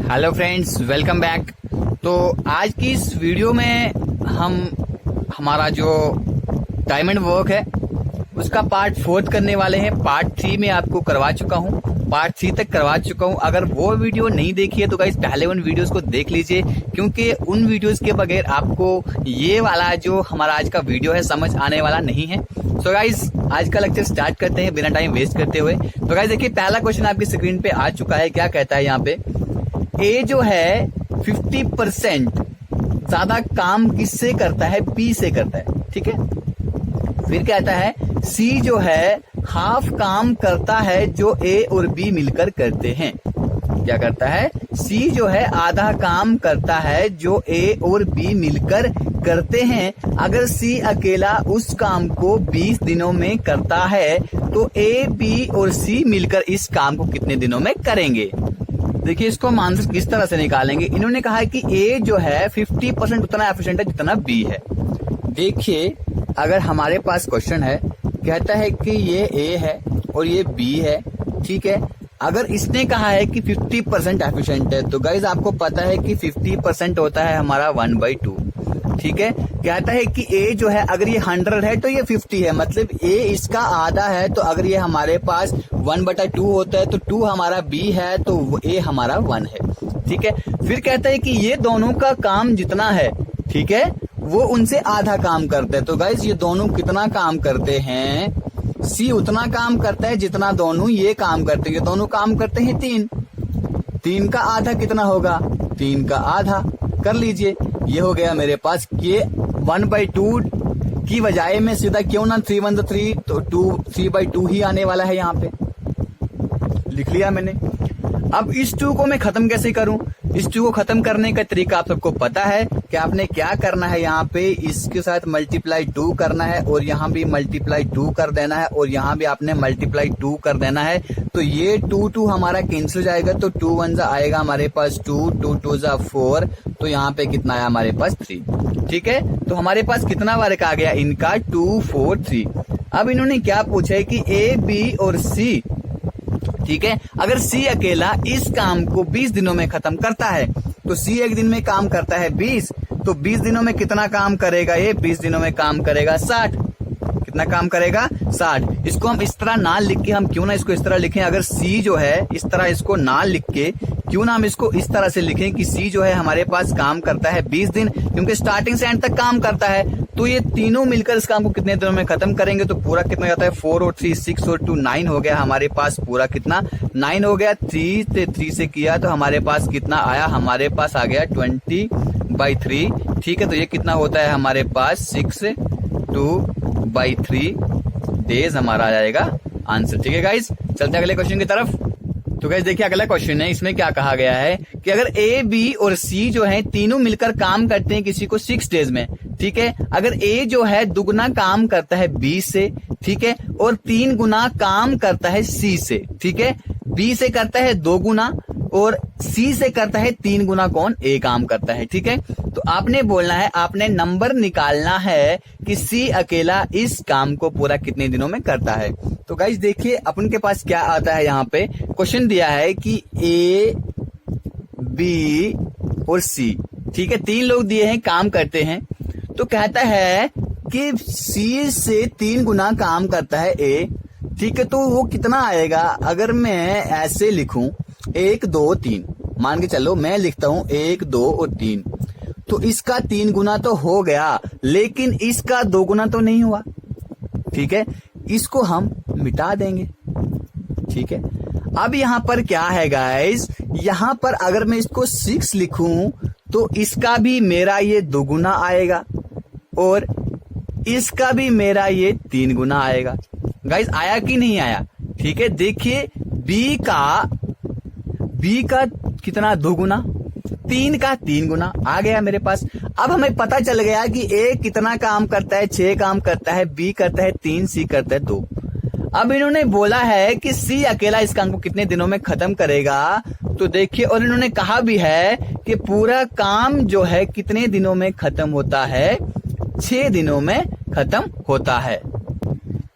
Hello friends, welcome back. तो आज की इस वीडियो में हम हमारा जो डायमंड वर्क है उसका पार्ट 4 करने वाले हैं। पार्ट 3 में आपको करवा चुका हूं, पार्ट 3 तक करवा चुका हूं। अगर वो वीडियो नहीं देखी है तो गाइस पहले उन वीडियोस को देख लीजिए, क्योंकि उन वीडियोस के बगैर आपको ये वाला जो हमारा आज का वीडियो है समझ आने वाला नहीं है। तो गाइस आज का लेक्चर स्टार्ट करते हैं बिना टाइम वेस्ट करते हुए। तो गाइस देखिए, पहला क्वेश्चन आपकी स्क्रीन पे आ चुका है। क्या कहता है यहाँ पे, ए जो है 50% ज्यादा काम किससे करता है, बी से करता है। ठीक है, फिर कहता है सी जो है हाफ काम करता है जो ए और बी मिलकर करते हैं। क्या करता है, सी जो है आधा काम करता है जो ए और बी मिलकर करते हैं। अगर सी अकेला उस काम को 20 दिनों में करता है तो ए, बी और सी मिलकर इस काम को कितने दिनों में करेंगे। देखिए, इसको हम आंसर किस तरह से निकालेंगे। इन्होंने कहा है कि ए जो है 50% उतना एफिशिएंट है जितना बी है। देखिए, अगर हमारे पास क्वेश्चन है, कहता है कि ये ए है और ये बी है। ठीक है, अगर इसने कहा है कि 50% एफिशिएंट है तो गाइज आपको पता है कि 50% होता है हमारा 1/2। ठीक है, कहता है कि ए जो है अगर ये 100 है तो ये 50 है, मतलब ए इसका आधा है। तो अगर ये हमारे पास 1/2 होता है तो 2 हमारा बी है, तो ए हमारा 1 है। ठीक है, फिर कहता है कि ये दोनों का काम जितना है, ठीक है, वो उनसे आधा काम करते हैं। तो गाइज ये दोनों कितना काम करते हैं, सी उतना काम करता है जितना दोनों ये काम करते हैं। ये दोनों काम करते हैं 3 का आधा कितना होगा, 3 का आधा कर लीजिए। ये हो गया मेरे पास। ये 1/2 की बजाय में सीधा क्यों ना 3 1 3 तो 3/2 ही आने वाला है। यहाँ पे लिख लिया मैंने। अब इस 2 को मैं खत्म कैसे करूं। इस 2 को खत्म करने का तरीका आप सबको पता है कि आपने क्या करना है। यहाँ पे इसके साथ मल्टीप्लाई 2 करना है और यहाँ भी मल्टीप्लाई 2 कर देना है और यहाँ भी आपने मल्टीप्लाई 2 कर देना है। तो ये 2 हमारा कैंसिल हो जाएगा, तो 2 1 आएगा हमारे पास 2 2 4। तो यहाँ पे कितना आया हमारे पास 3। ठीक है, तो हमारे पास कितना वर्क आ गया इनका, 2 4 3। अब इन्होंने क्या पूछा है कि ए, बी और सी, ठीक है, अगर सी अकेला इस काम को 20 दिनों में खत्म करता है तो सी एक दिन में काम करता है 20, तो 20 दिनों में कितना काम करेगा ये, 20 दिनों में काम करेगा 60। कितना काम करेगा, 60। इसको हम इस तरह ना लिख के, हम क्यों ना इसको इस तरह लिखें, अगर सी जो है इस तरह इसको ना लिख के क्यों ना हम इसको इस तरह से लिखें कि सी जो है हमारे पास काम करता है 20 दिन, क्योंकि स्टार्टिंग से एंड तक काम करता है। तो ये तीनों मिलकर इस काम को कितने दिनों में खत्म करेंगे, तो पूरा कितना जाता है, 4 और 3 6 और 2 9 हो गया हमारे पास। पूरा कितना 9 हो गया। 3 से किया तो हमारे पास कितना आया, हमारे पास आ गया 20/3। ठीक है, तो ये कितना होता है हमारे पास 6/2/3 डेज हमारा आ जाएगा आंसर। ठीक है गाइज, चलते हैं अगले क्वेश्चन की तरफ। तो गाइस देखिए, अगला क्वेश्चन है, इसमें क्या कहा गया है कि अगर ए, बी और सी जो है तीनों मिलकर काम करते हैं किसी को 6 डेज में। ठीक है, अगर ए जो है दुगना काम करता है बी से, ठीक है, और 3 गुना काम करता है सी से। ठीक है, बी से करता है 2 गुना और सी से करता है 3 गुना कौन, ए काम करता है। ठीक है, तो आपने बोलना है, आपने नंबर निकालना है कि सी अकेला इस काम को पूरा कितने दिनों में करता है। तो गाइस देखिए, अपन के पास क्या आता है, यहाँ पे क्वेश्चन दिया है कि ए, बी और सी, ठीक है, 3 लोग दिए हैं काम करते हैं। तो कहता है कि सी से 3 गुना काम करता है ए। ठीक है, तो वो कितना आएगा, अगर मैं ऐसे लिखूं 1 2 3, मान के चलो मैं लिखता हूं 1 2 और 3, तो इसका 3 गुना तो हो गया, लेकिन इसका 2 गुना तो नहीं हुआ। ठीक है, इसको हम मिटा देंगे। ठीक है, अब यहाँ पर क्या है गाइस, यहाँ पर अगर मैं इसको 6 लिखूं तो इसका भी मेरा ये 2 गुना आएगा और इसका भी मेरा ये 3 गुना आएगा। गाइस आया कि नहीं आया। ठीक है, देखिए बी का कितना, 2 गुना, 3 का 3 गुना आ गया मेरे पास। अब हमें पता चल गया कि ए कितना काम करता है, 6 काम करता है, बी करता है 3, सी करता है 2। अब इन्होंने बोला है कि सी अकेला इस काम को कितने दिनों में खत्म करेगा। तो देखिए, और इन्होंने कहा भी है कि पूरा काम जो है कितने दिनों में खत्म होता है, 6 दिनों में खत्म होता है।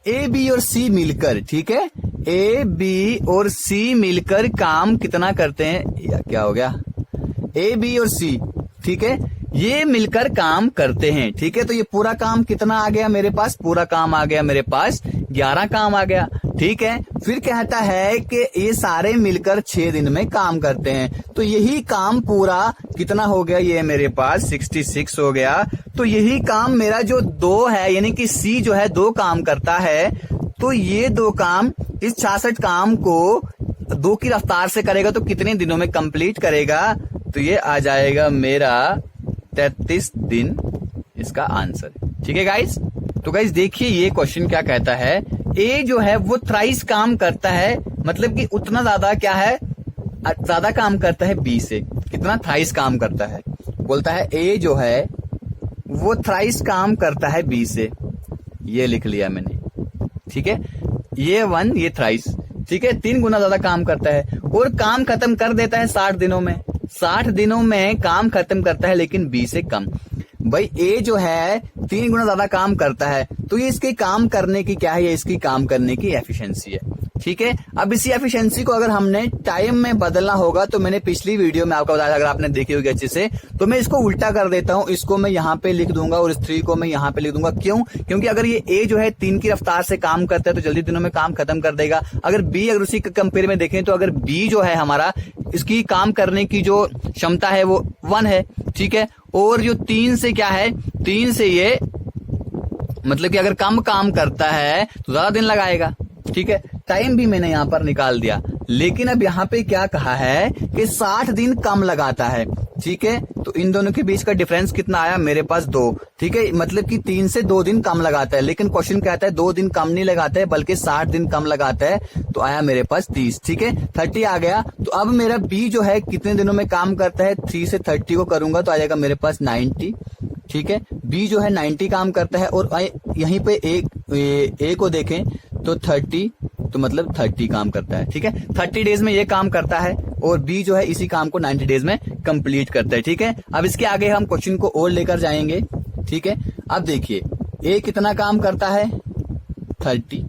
ए, बी और सी मिलकर, ठीक है, ए, बी और सी मिलकर काम कितना करते हैं, या क्या हो गया, ए, बी और सी, ठीक है, ये मिलकर काम करते हैं। ठीक है, तो ये पूरा काम कितना आ गया मेरे पास? पूरा काम आ गया मेरे पास 11 काम आ गया। ठीक है, फिर कहता है कि ये सारे मिलकर 6 दिन में काम करते हैं। तो यही काम पूरा कितना हो गया? ये मेरे पास 66 हो गया। तो यही काम मेरा जो 2 है, यानी कि सी जो है 2 काम करता है, तो ये 2 काम, इस 66 काम को 2 की रफ्तार से करेगा तो कितने दिनों में कंप्लीट करेगा? तो ये आ जाएगा मेरा 33 दिन इसका आंसर। ठीक है गाइस, तो गाइस देखिए ये क्वेश्चन क्या कहता है, ए जो है वो थ्राइस काम करता है, मतलब कि उतना ज्यादा क्या है, ज्यादा काम करता है बी से। कितना? थ्राइस काम करता है। बोलता है ए जो है वो थ्राइस काम करता है बी से। ये लिख लिया मैंने। ठीक है, ये 1, ये थ्राइस। ठीक है, 3 गुना ज्यादा काम करता है और काम खत्म कर देता है 60 दिनों में। 60 दिनों में काम खत्म करता है, लेकिन बी से कम। भाई ए जो है 3 गुना ज्यादा काम करता है, तो ये इसके काम करने की क्या है? ये इसकी काम करने की एफिशिएंसी है। ठीक है, अब इसी एफिशिएंसी को अगर हमने टाइम में बदलना होगा, तो मैंने पिछली वीडियो में आपको बताया, अगर आपने देखी होगी अच्छे से, तो मैं इसको उल्टा कर देता हूं। इसको मैं यहाँ पे लिख दूंगा और इस 3 को मैं यहाँ पे लिख दूंगा। क्यों? क्योंकि अगर ये ए जो है 3 की रफ्तार से काम करता है तो जल्दी दिनों में काम खत्म कर देगा। अगर बी, अगर उसी के कंपेयर में देखें तो अगर बी जो है हमारा, इसकी काम करने की जो क्षमता है वो 1 है। ठीक है, और जो 3 से क्या है, 3 से ये मतलब कि अगर कम काम करता है तो ज्यादा दिन लगाएगा। ठीक है, टाइम भी मैंने यहां पर निकाल दिया, लेकिन अब यहां पे क्या कहा है कि 60 दिन कम लगाता है। ठीक है, तो इन दोनों के बीच का डिफरेंस कितना आया? मेरे पास 2। ठीक है, मतलब कि 3 से 2 दिन कम लगाता है, लेकिन क्वेश्चन कहता है 2 दिन कम नहीं लगाता है बल्कि 60 दिन कम लगाता है। तो आया मेरे पास 30। ठीक है, 30 आ गया। तो अब मेरा बी जो है कितने दिनों में काम करता है? 3 से 30 को करूंगा तो आ जाएगा मेरे पास 90। ठीक है, बी जो है 90 काम करता है, और यहीं पे ए को देखें तो 30, तो मतलब 30 काम करता है। ठीक है, 30 डेज में ये काम करता है, और बी जो है इसी काम को 90 डेज में कंप्लीट करता है। ठीक है, अब इसके आगे हम क्वेश्चन को और लेकर जाएंगे। ठीक है, अब देखिए ए कितना काम करता है? 30।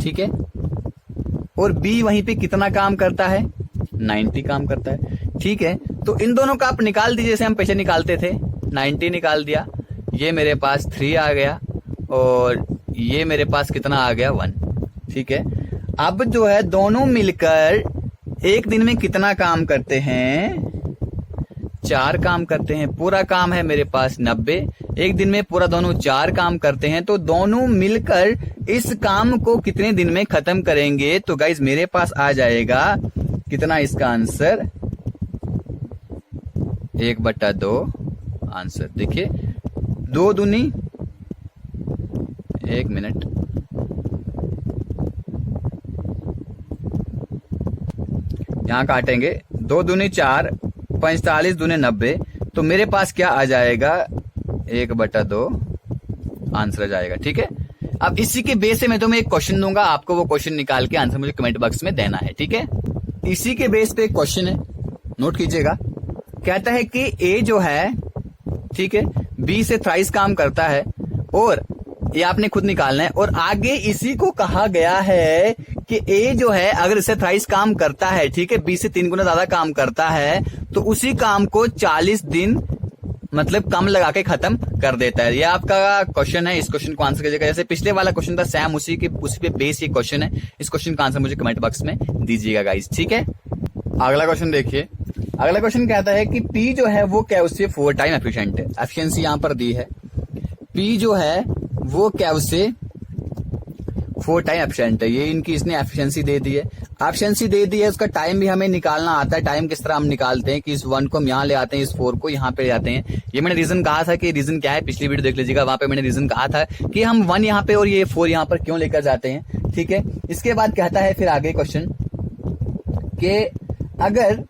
ठीक है, और बी वहीं पे कितना काम करता है? 90 काम करता है। ठीक है, तो इन दोनों का आप निकाल दीजिए, जैसे हम पीछे निकालते थे। 90 निकाल दिया, ये मेरे पास 3 आ गया, और ये मेरे पास कितना आ गया? 1। ठीक है, अब जो है दोनों मिलकर एक दिन में कितना काम करते हैं? 4 काम करते हैं। पूरा काम है मेरे पास 90, एक दिन में पूरा दोनों 4 काम करते हैं, तो दोनों मिलकर इस काम को कितने दिन में खत्म करेंगे? तो गाइज मेरे पास आ जाएगा कितना इसका आंसर? 1/2 आंसर। देखिए 2 दूनी, 1 मिनट, यहां काटेंगे। 2 दूनी 4, 45 दूनी 90, तो मेरे पास क्या आ जाएगा? 1/2 आंसर आ जाएगा। ठीक है, अब इसी के बेस से मैं तुम्हें एक क्वेश्चन दूंगा, आपको वो क्वेश्चन निकाल के आंसर मुझे कमेंट बॉक्स में देना है। ठीक है, इसी के बेस पे एक क्वेश्चन है, नोट कीजिएगा। कहता है कि ए जो है, ठीक है, बी से थ्राइस काम करता है, और ये आपने खुद निकालना है, और आगे इसी को कहा गया है कि ए जो है अगर इससे थ्राइस काम करता है, ठीक है, बी से 3 गुना ज्यादा काम करता है, तो उसी काम को 40 दिन मतलब कम लगा के खत्म कर देता है। ये आपका क्वेश्चन है, इस क्वेश्चन को आंसर कीजिएगा। जैसे पिछले वाला क्वेश्चन था सेम, उसी पे बेस ये क्वेश्चन है। इस क्वेश्चन का आंसर मुझे कमेंट बॉक्स में दीजिएगा गाइस। ठीक है, अगला क्वेश्चन देखिए। अगला क्वेश्चन कहता है कि पी जो है वो क्या उससे 4 टाइम एफिशिएंट है। एफिशिएंसी यहां पर दी है, पी जो है वो क्या उससे 4 टाइम एफिशिएंट है। ये इनकी इसने एफिशिएंसी दे दी है, एफिशिएंसी दे दी है। उसका टाइम भी हमें निकालना आता है। टाइम किस तरह हम निकालते हैं कि इस 1 को हम यहाँ ले आते हैं, इस 4 को यहाँ पे ले आते हैं। ये मैंने रीजन कहा था कि रीजन क्या है, पिछली वीडियो देख लीजिएगा, वहां पे मैंने रीजन कहा था कि हम 1 यहाँ पे और ये 4 यहाँ पर क्यों लेकर जाते हैं। ठीक है, इसके बाद कहता है फिर आगे क्वेश्चन कि अगर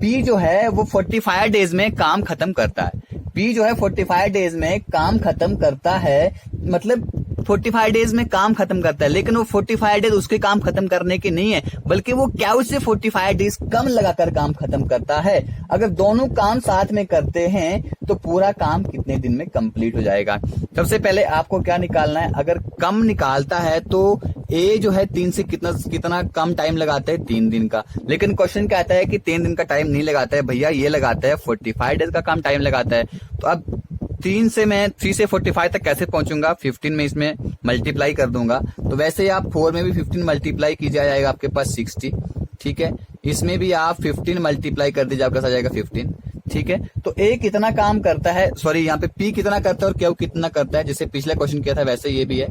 पी जो है वो 45 डेज में काम खत्म करता है, पी जो है 45 डेज में काम खत्म करता है, मतलब 45 डेज में काम खत्म करता है, लेकिन वो 45 डेज उसके काम खत्म करने के नहीं है, बल्कि वो क्या उससे 45 डेज कम लगाकर काम खत्म करता है। अगर दोनों काम साथ में करते हैं तो पूरा काम कितने दिन में कंप्लीट हो जाएगा। सबसे पहले आपको क्या निकालना है, अगर कम निकालता है तो ए जो है 3 से कितना कम टाइम लगाता है, 3 दिन का। लेकिन क्वेश्चन क्या आता है कि 3 दिन का टाइम नहीं लगाता है भैया, ये लगाता है 45 डेज का कम टाइम लगाता है। तो अब 3 से 45 तक कैसे पहुंचूंगा, 15 में इसमें मल्टीप्लाई कर दूंगा। तो वैसे ही आप 4 में भी 15 मल्टीप्लाई कीजिए, आ जाएगा आपके पास 60, ठीक है। इसमें भी आप 15 मल्टीप्लाई कर दीजिए, आपका आ जाएगा 15, ठीक है। तो ए कितना काम करता है, सॉरी यहाँ पे पी कितना करता है और क्यू कितना करता है, जैसे पिछला क्वेश्चन किया था वैसे ये भी है।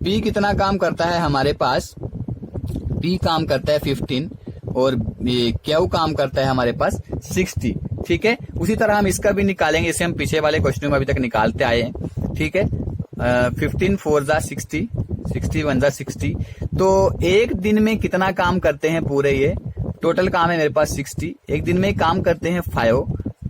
पी कितना काम करता है हमारे पास, पी काम करता है 15 और क्यू काम करता है हमारे पास 60, ठीक है। उसी तरह हम इसका भी निकालेंगे, इसे हम पीछे वाले क्वेश्चनों में अभी तक निकालते आए हैं, ठीक है। 15 4 जा 60, 60 1 जा 60। तो एक दिन में कितना काम करते हैं पूरे, ये टोटल काम है मेरे पास 60, एक दिन में काम करते हैं 5।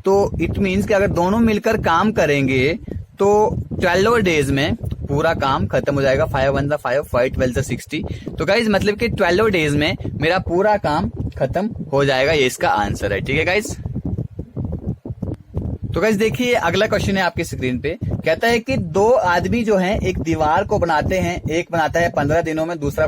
तो इट मीन्स कि अगर दोनों मिलकर काम करेंगे तो 12 डेज में पूरा काम खत्म हो जाएगा। 5 1 जा 5, 5 12 जा 60। तो गाइज मतलब कि 12 डेज में मेरा पूरा काम खत्म हो जाएगा, ये इसका आंसर है, ठीक है गाइज। तो गाइस देखिए अगला क्वेश्चन है आपकी स्क्रीन पे, कहता है कि 2 आदमी जो हैं एक दीवार को बनाते हैं, एक बनाता है 15 दिनों में, दूसरा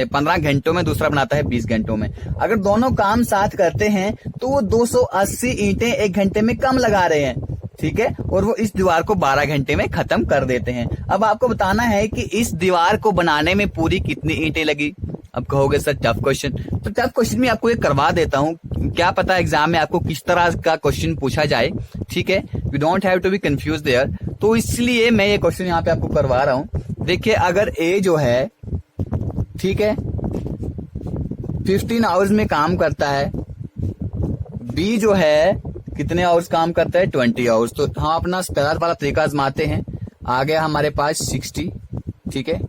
15 घंटों में, दूसरा बनाता है 20 घंटों में। अगर दोनों काम साथ करते हैं तो वो 280 ईंटें 1 घंटे में कम लगा रहे हैं, ठीक है, और वो इस दीवार को 12 घंटे में खत्म कर देते हैं। अब आपको बताना है कि इस दीवार को बनाने में पूरी कितनी ईंटें लगी। अब कहोगे सर टफ क्वेश्चन, तो टफ क्वेश्चन में आपको ये करवा देता हूँ, क्या पता एग्जाम में आपको किस तरह का क्वेश्चन पूछा जाए, ठीक है। You don't have to be confuse there, तो इसलिए मैं ये क्वेश्चन यहाँ पे आपको करवा रहा हूँ। देखिए अगर ए जो है, ठीक है, 15 आवर्स में काम करता है, बी जो है कितने आवर्स काम करता है, 20 आवर्स। तो हम अपना स्पेयर वाला तरीका आजमाते हैं। आ गया हमारे पास 60, ठीक है,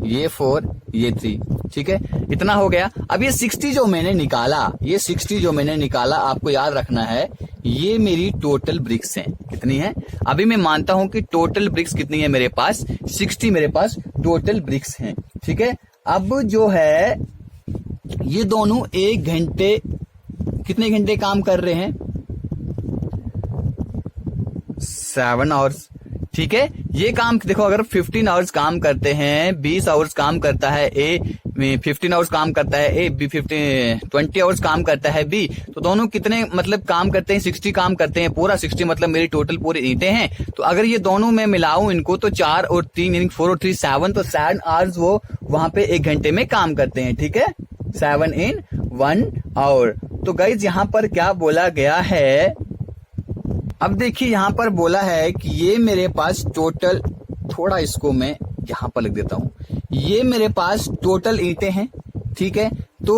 ये 4 ये 3, ठीक है, इतना हो गया। अब ये 60 जो मैंने निकाला, ये 60 जो मैंने निकाला, आपको याद रखना है ये मेरी टोटल ब्रिक्स हैं। कितनी है, अभी मैं मानता हूं कि टोटल ब्रिक्स कितनी है मेरे पास, 60 मेरे पास टोटल ब्रिक्स हैं, ठीक है। अब जो है ये दोनों 1 घंटे, कितने घंटे काम कर रहे हैं, 7 आवर्स, ठीक है। ये काम देखो, अगर 15 आवर्स काम करते हैं, 20 आवर्स काम करता है ए, 15 आवर्स काम करता है ए, बी 20 आवर्स काम करता है बी, तो दोनों कितने मतलब काम करते हैं, 60 काम करते हैं, पूरा 60 मतलब मेरी टोटल पूरी ईंटें हैं। तो अगर ये दोनों मैं मिलाऊं इनको तो 4 और 3 यानी 4 और 3 7, तो 7 आवर्स वो वहां पे 1 घंटे में काम करते हैं, ठीक है, 7 in 1 hour। तो गाइज यहाँ पर क्या बोला गया है, अब देखिए यहाँ पर बोला है कि ये मेरे पास टोटल, थोड़ा इसको मैं यहाँ पर लिख देता हूँ, ये मेरे पास टोटल ईंटें हैं, ठीक है। तो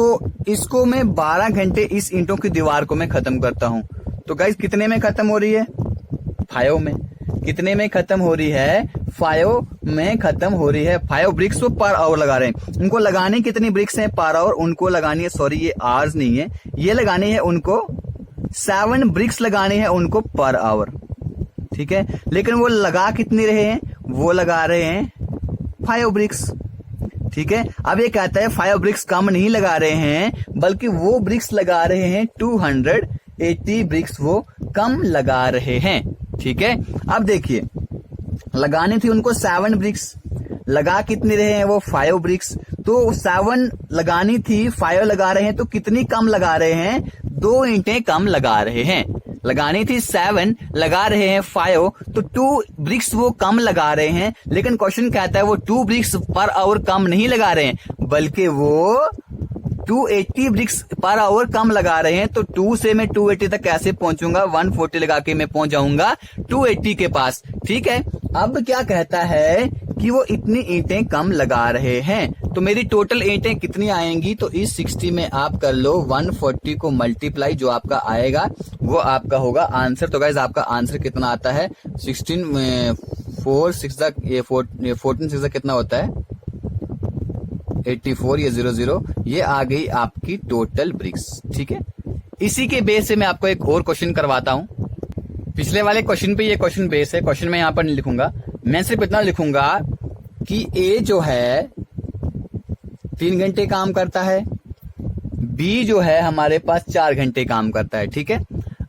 इसको मैं 12 घंटे इस ईंटों की दीवार को मैं खत्म करता हूँ। तो गाइस कितने में खत्म हो रही है, 5 में। कितने में खत्म हो रही है, 5 में खत्म हो रही है। 5 ब्रिक्स वो पर आवर लगा रहे हैं। उनको लगाने कितनी ब्रिक्स हैं पर आवर, उनको लगानी है, सॉरी ये आवर्स नहीं है, ये लगानी है उनको 7 ब्रिक्स लगाने हैं उनको पर आवर, ठीक है। लेकिन वो लगा कितनी रहे हैं, वो लगा रहे हैं 5 ब्रिक्स, ठीक है। अब ये कहता है 5 ब्रिक्स कम नहीं लगा रहे हैं, बल्कि वो ब्रिक्स लगा रहे हैं 280 ब्रिक्स वो कम लगा रहे हैं, ठीक है। अब देखिए लगानी थी उनको 7 ब्रिक्स, लगा कितनी रहे हैं वो 5 ब्रिक्स, तो 7 लगानी थी 5 लगा रहे हैं, तो कितनी कम लगा रहे हैं, 2 ईंटें कम लगा रहे हैं। लगानी थी 7 लगा रहे हैं 5, तो 2 ब्रिक्स वो कम लगा रहे हैं। लेकिन क्वेश्चन कहता है वो 2 ब्रिक्स पर आवर कम नहीं लगा रहे हैं, बल्कि वो 280 ब्रिक्स पर आवर कम लगा रहे हैं। तो 2 से मैं 280 तक कैसे पहुंचूंगा, 140 लगा के मैं पहुंच जाऊंगा 280 के पास, ठीक है। अब क्या कहता है कि वो इतनी ईंटें कम लगा रहे हैं, तो मेरी टोटल ईंटें कितनी आएंगी, तो इस 60 में आप कर लो 140 को मल्टीप्लाई, जो आपका आएगा वो आपका होगा आंसर। तो गाइज आपका आंसर कितना आता है, 16 4 6 ये 14 6 कितना होता है, 84, ये 00, ये आ गई आपकी टोटल ब्रिक्स, ठीक है। इसी के बेस से मैं आपको एक और क्वेश्चन करवाता हूं। पिछले वाले क्वेश्चन पे ये क्वेश्चन बेस है, क्वेश्चन मैं यहां पर नहीं लिखूंगा, मैं सिर्फ इतना लिखूंगा कि ए जो है 3 घंटे काम करता है, बी जो है हमारे पास 4 घंटे काम करता है, ठीक है।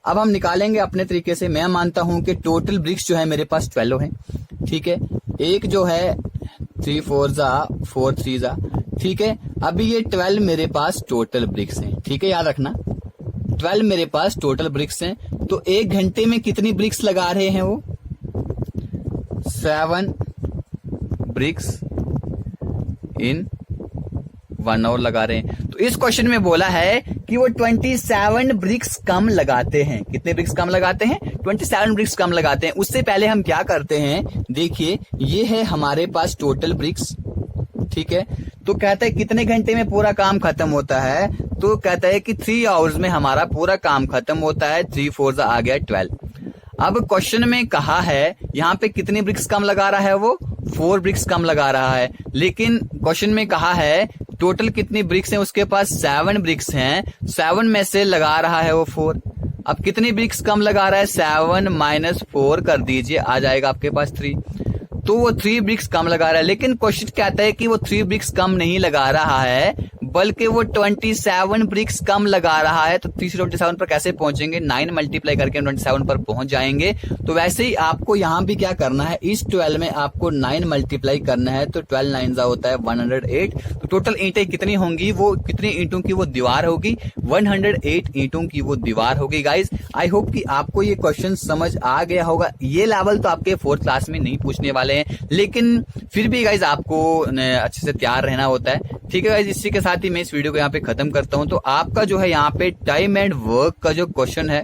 अब हम निकालेंगे अपने तरीके से। मैं मानता हूं कि टोटल ब्रिक्स जो है मेरे पास 12 है, ठीक है। एक जो है 3 4 जा 4 3 जा, ठीक है। अभी ये 12 मेरे पास टोटल ब्रिक्स हैं, ठीक है, याद रखना 12 मेरे पास टोटल ब्रिक्स हैं। तो 1 घंटे में कितनी ब्रिक्स लगा रहे हैं वो? 7 ब्रिक्स इन 1 आवर लगा रहे हैं। तो इस क्वेश्चन में बोला है कि वो 27 ब्रिक्स कम लगाते हैं। कितने ब्रिक्स कम लगाते हैं? 27 ब्रिक्स कम लगाते हैं। उससे पहले हम क्या करते हैं, देखिए ये है हमारे पास टोटल ब्रिक्स, ठीक है। तो कहता है कितने घंटे में पूरा काम खत्म होता है? तो कहता है कि 3 आवर्स में हमारा पूरा काम खत्म होता है। 3 4 आ गया 12। अब क्वेश्चन में कहा है यहाँ पे कितनी ब्रिक्स कम लगा रहा है वो? 4 ब्रिक्स कम लगा रहा है। लेकिन क्वेश्चन में कहा है टोटल कितनी ब्रिक्स हैं? उसके पास 7 ब्रिक्स हैं। 7 में से लगा रहा है वो 4। अब कितनी ब्रिक्स कम लगा रहा है? 7 - 4 कर दीजिए, आ जाएगा आपके पास 3। तो वो 3 ब्रिक्स कम लगा रहा है। लेकिन क्वेश्चन कहता है कि वो 3 ब्रिक्स कम नहीं लगा रहा है, बल्कि वो 27 ब्रिक्स कम लगा रहा है। तो 3 से 27 पर कैसे पहुंचेंगे? 9 मल्टीप्लाई करके 27 पर पहुंच जाएंगे। तो वैसे ही आपको यहाँ भी क्या करना है, इस 12 में आपको 9 मल्टीप्लाई करना है। तो 12 9 होता है 108। तो टोटल ईंटें कितनी होंगी? वो कितनी ईंटों की वो दीवार होगी? 108 ईंटों की वो दीवार होगी। गाइज आई होप कि आपको ये क्वेश्चन समझ आ गया होगा। ये लेवल तो आपके 4th क्लास में नहीं पूछने वाले हैं, लेकिन फिर भी गाइज आपको अच्छे से तैयार रहना होता है, ठीक है गाइज। इसी के साथ ही मैं इस वीडियो को यहाँ पे खत्म करता हूँ। तो आपका जो है यहाँ पे टाइम एंड वर्क का जो क्वेश्चन है,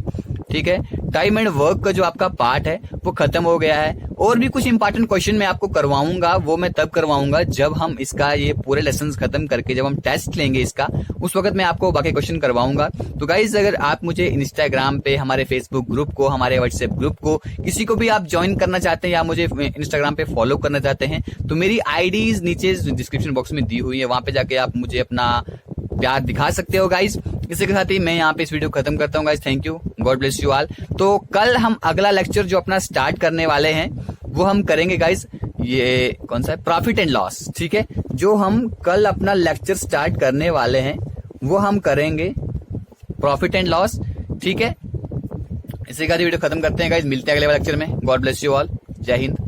ठीक है, टाइम एंड वर्क का जो आपका पार्ट है वो खत्म हो गया है। और भी कुछ इंपॉर्टेंट क्वेश्चन मैं आपको करवाऊंगा, वो मैं तब करवाऊंगा जब हम इसका ये पूरे लेसन खत्म करके जब हम टेस्ट लेंगे इसका, उस वक्त मैं आपको बाकी क्वेश्चन करवाऊंगा। तो गाइज अगर आप मुझे इंस्टाग्राम पे, हमारे फेसबुक ग्रुप को, हमारे व्हाट्सएप ग्रुप को, किसी को भी आप ज्वाइन करना चाहते हैं या मुझे इंस्टाग्राम पे फॉलो करना चाहते हैं, तो मेरी आईडीज नीचे डिस्क्रिप्शन बॉक्स में दी हुई है, वहां पे जाके आप मुझे अपना प्यार दिखा सकते हो गाइज। इसी के साथ ही मैं यहाँ पे इस वीडियो खत्म करता हूँ guys. Thank you, God bless you all. तो कल हम अगला लेक्चर जो अपना स्टार्ट करने वाले हैं वो हम करेंगे गाइज, ये कौन सा है? प्रॉफिट एंड लॉस, ठीक है। जो हम कल अपना लेक्चर स्टार्ट करने वाले हैं वो हम करेंगे प्रॉफिट एंड लॉस, ठीक है। इसी के साथ वीडियो खत्म करते हैं गाइज। मिलते हैं अगले लेक्चर में। God bless you all. जय हिंद।